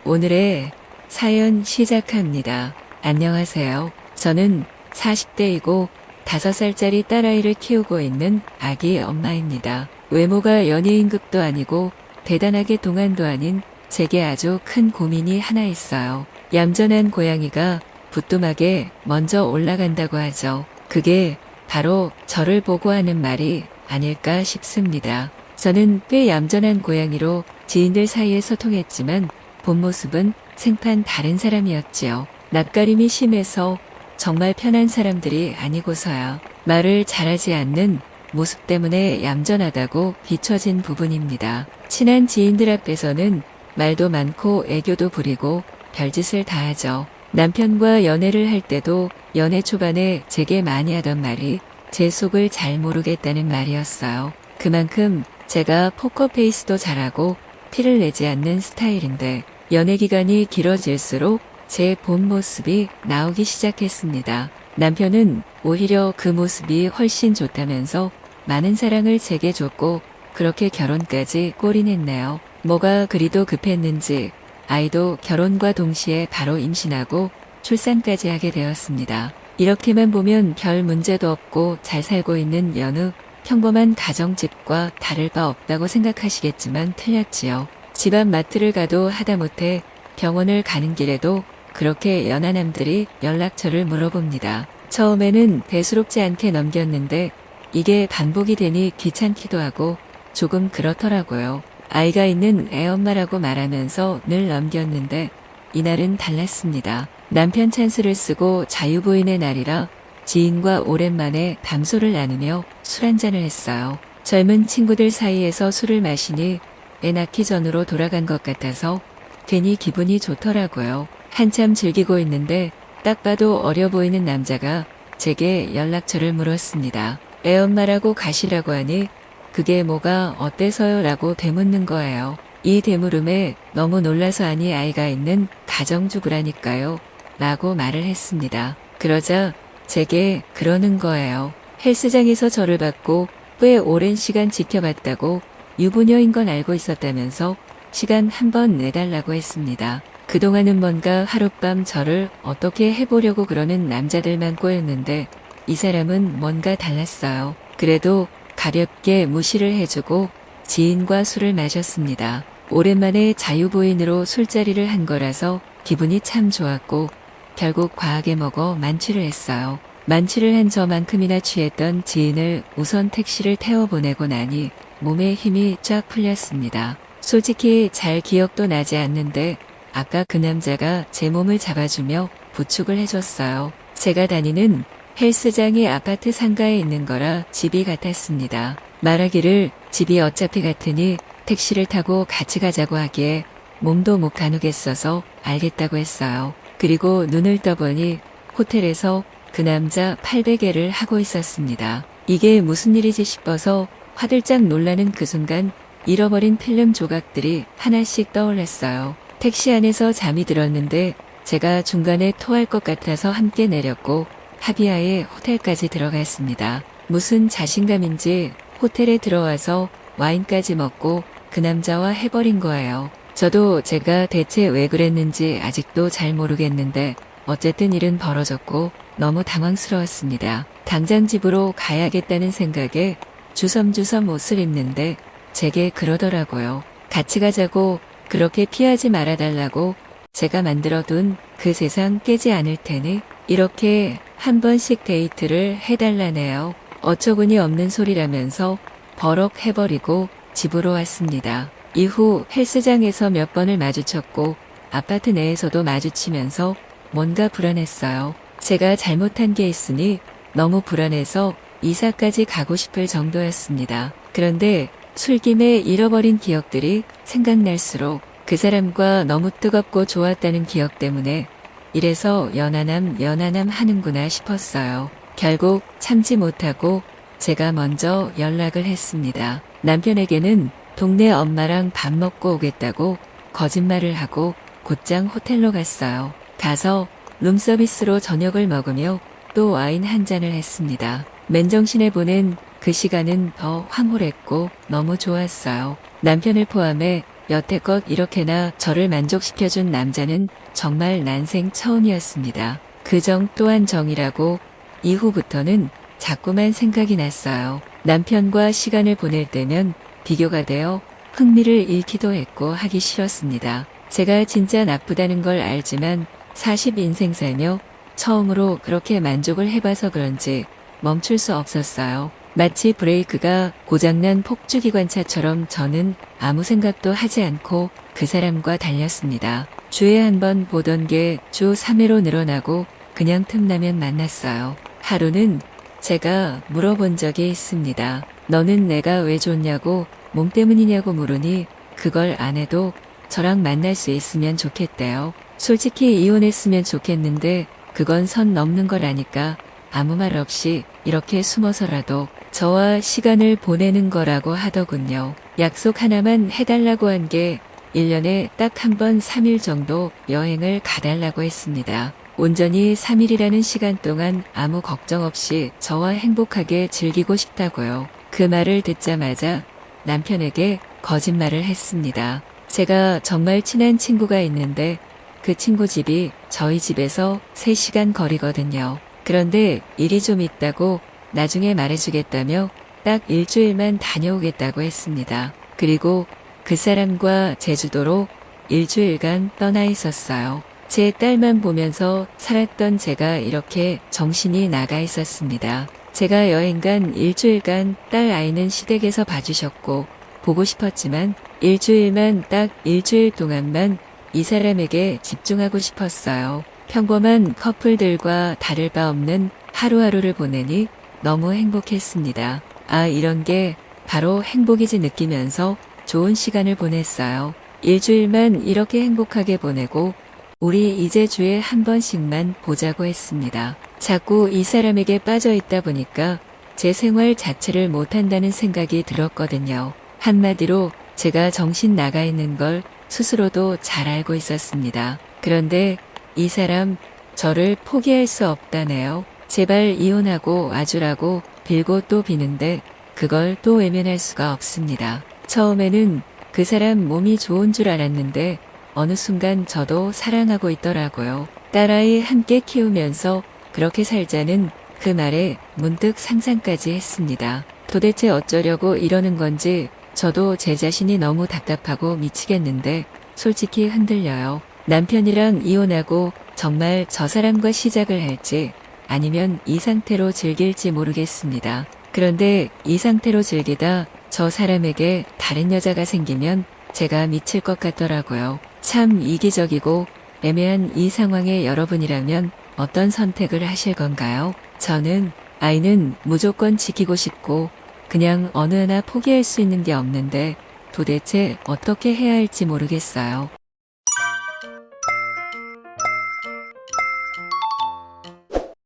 오늘의 사연 시작합니다. 안녕하세요. 저는 40대이고 5살짜리 딸아이를 키우고 있는 아기 엄마입니다. 외모가 연예인급도 아니고 대단하게 동안도 아닌 제게 아주 큰 고민이 하나 있어요. 얌전한 고양이가 부뚜막에 먼저 올라간다고 하죠. 그게 바로 저를 보고 하는 말이 아닐까 싶습니다. 저는 꽤 얌전한 고양이로 지인들 사이에 소통했지만 본 모습은 생판 다른 사람이었지요. 낯가림이 심해서 정말 편한 사람들이 아니고서야 말을 잘하지 않는 모습 때문에 얌전하다고 비춰진 부분입니다. 친한 지인들 앞에서는 말도 많고 애교도 부리고 별짓을 다 하죠. 남편과 연애를 할 때도 연애 초반에 제게 많이 하던 말이 제 속을 잘 모르겠다는 말이었어요. 그만큼 제가 포커페이스도 잘하고 티를 내지 않는 스타일인데 연애 기간이 길어질수록 제 본 모습이 나오기 시작했습니다. 남편은 오히려 그 모습이 훨씬 좋다면서 많은 사랑을 제게 줬고 그렇게 결혼까지 골인했네요. 뭐가 그리도 급했는지 아이도 결혼과 동시에 바로 임신하고 출산까지 하게 되었습니다. 이렇게만 보면 별 문제도 없고 잘 살고 있는 여느 평범한 가정집과 다를 바 없다고 생각하시겠지만 틀렸지요. 집 앞 마트를 가도 하다못해 병원을 가는 길에도 그렇게 연하남들이 연락처를 물어봅니다. 처음에는 대수롭지 않게 넘겼는데 이게 반복이 되니 귀찮기도 하고 조금 그렇더라고요. 아이가 있는 애엄마라고 말하면서 늘 넘겼는데 이날은 달랐습니다. 남편 찬스를 쓰고 자유부인의 날이라 지인과 오랜만에 담소를 나누며 술 한잔을 했어요. 젊은 친구들 사이에서 술을 마시니 애 낳기 전으로 돌아간 것 같아서 괜히 기분이 좋더라고요. 한참 즐기고 있는데 딱 봐도 어려 보이는 남자가 제게 연락처를 물었습니다. 애엄마라고 가시라고 하니 그게 뭐가 어때서요? 라고 되묻는 거예요. 이 되물음에 너무 놀라서 아니 아이가 있는 가정주부라니까요. 라고 말을 했습니다. 그러자 제게 그러는 거예요. 헬스장에서 저를 받고 꽤 오랜 시간 지켜봤다고 유부녀인 건 알고 있었다면서 시간 한 번 내달라고 했습니다. 그동안은 뭔가 하룻밤 저를 어떻게 해보려고 그러는 남자들만 꼬였는데 이 사람은 뭔가 달랐어요. 그래도 가볍게 무시를 해주고 지인과 술을 마셨습니다. 오랜만에 자유부인으로 술자리를 한 거라서 기분이 참 좋았고 결국 과하게 먹어 만취를 했어요. 만취를 한 저만큼이나 취했던 지인을 우선 택시를 태워보내고 나니 몸에 힘이 쫙 풀렸습니다. 솔직히 잘 기억도 나지 않는데 아까 그 남자가 제 몸을 잡아주며 부축을 해줬어요. 제가 다니는 헬스장이 아파트 상가에 있는 거라 집이 같았습니다. 말하기를 집이 어차피 같으니 택시를 타고 같이 가자고 하기에 몸도 못 가누겠어서 알겠다고 했어요. 그리고 눈을 떠보니 호텔에서 그 남자 800회를 하고 있었습니다. 이게 무슨 일이지 싶어서 화들짝 놀라는 그 순간 잃어버린 필름 조각들이 하나씩 떠올랐어요. 택시 안에서 잠이 들었는데 제가 중간에 토할 것 같아서 함께 내렸고 합의하에 호텔까지 들어갔습니다. 무슨 자신감인지 호텔에 들어와서 와인까지 먹고 그 남자와 해버린 거예요. 저도 제가 대체 왜 그랬는지 아직도 잘 모르겠는데 어쨌든 일은 벌어졌고 너무 당황스러웠습니다. 당장 집으로 가야겠다는 생각에 주섬주섬 옷을 입는데 제게 그러더라고요. 같이 가자고 그렇게 피하지 말아달라고 제가 만들어둔 그 세상 깨지 않을 테니 이렇게 한 번씩 데이트를 해달라네요. 어처구니 없는 소리라면서 버럭 해버리고 집으로 왔습니다. 이후 헬스장에서 몇 번을 마주쳤고 아파트 내에서도 마주치면서 뭔가 불안했어요. 제가 잘못한 게 있으니 너무 불안해서 이사까지 가고 싶을 정도였습니다. 그런데 술김에 잃어버린 기억들이 생각날수록 그 사람과 너무 뜨겁고 좋았다는 기억 때문에 이래서 연하남 하는구나 싶었어요. 결국 참지 못하고 제가 먼저 연락을 했습니다. 남편에게는 동네 엄마랑 밥 먹고 오겠다고 거짓말을 하고 곧장 호텔로 갔어요. 가서 룸서비스로 저녁을 먹으며 또 와인 한 잔을 했습니다. 맨정신에 보낸 그 시간은 더 황홀했고 너무 좋았어요. 남편을 포함해 여태껏 이렇게나 저를 만족시켜준 남자는 정말 난생 처음이었습니다. 그 정 또한 정이라고 이후부터는 자꾸만 생각이 났어요. 남편과 시간을 보낼 때면 비교가 되어 흥미를 잃기도 했고 하기 싫었습니다. 제가 진짜 나쁘다는 걸 알지만 40 인생 살며 처음으로 그렇게 만족을 해봐서 그런지 멈출 수 없었어요. 마치 브레이크가 고장난 폭주기관차처럼 저는 아무 생각도 하지 않고 그 사람과 달렸습니다. 주에 한 번 보던 게 주 3회로 늘어나고 그냥 틈나면 만났어요. 하루는 제가 물어본 적이 있습니다. 너는 내가 왜 좋냐고 몸 때문이냐고 물으니 그걸 안 해도 저랑 만날 수 있으면 좋겠대요. 솔직히 이혼했으면 좋겠는데 그건 선 넘는 거라니까 아무 말 없이 이렇게 숨어서라도 저와 시간을 보내는 거라고 하더군요. 약속 하나만 해달라고 한 게 1년에 딱 한 번 3일 정도 여행을 가달라고 했습니다. 온전히 3일이라는 시간 동안 아무 걱정 없이 저와 행복하게 즐기고 싶다고요. 그 말을 듣자마자 남편에게 거짓말을 했습니다. 제가 정말 친한 친구가 있는데 그 친구 집이 저희 집에서 3시간 거리거든요. 그런데 일이 좀 있다고 나중에 말해주겠다며 딱 일주일만 다녀오겠다고 했습니다. 그리고 그 사람과 제주도로 일주일간 떠나 있었어요. 제 딸만 보면서 살았던 제가 이렇게 정신이 나가 있었습니다. 제가 여행 간 일주일간 딸 아이는 시댁에서 봐주셨고 보고 싶었지만 일주일만 딱 일주일 동안만 이 사람에게 집중하고 싶었어요. 평범한 커플들과 다를 바 없는 하루하루를 보내니 너무 행복했습니다. 아, 이런 게 바로 행복이지 느끼면서 좋은 시간을 보냈어요. 일주일만 이렇게 행복하게 보내고 우리 이제 주에 한 번씩만 보자고 했습니다. 자꾸 이 사람에게 빠져 있다 보니까 제 생활 자체를 못한다는 생각이 들었거든요. 한마디로 제가 정신 나가 있는 걸 스스로도 잘 알고 있었습니다. 그런데 이 사람 저를 포기할 수 없다네요. 제발 이혼하고 와주라고 빌고 또 비는데 그걸 또 외면할 수가 없습니다. 처음에는 그 사람 몸이 좋은 줄 알았는데 어느 순간 저도 사랑하고 있더라고요. 딸아이 함께 키우면서 그렇게 살자는 그 말에 문득 상상까지 했습니다. 도대체 어쩌려고 이러는 건지 저도 제 자신이 너무 답답하고 미치겠는데 솔직히 흔들려요. 남편이랑 이혼하고 정말 저 사람과 시작을 할지 아니면 이 상태로 즐길지 모르겠습니다. 그런데 이 상태로 즐기다 저 사람에게 다른 여자가 생기면 제가 미칠 것 같더라고요. 참 이기적이고 애매한 이 상황에 여러분이라면 어떤 선택을 하실 건가요? 저는 아이는 무조건 지키고 싶고 그냥 어느 하나 포기할 수 있는 게 없는데 도대체 어떻게 해야 할지 모르겠어요.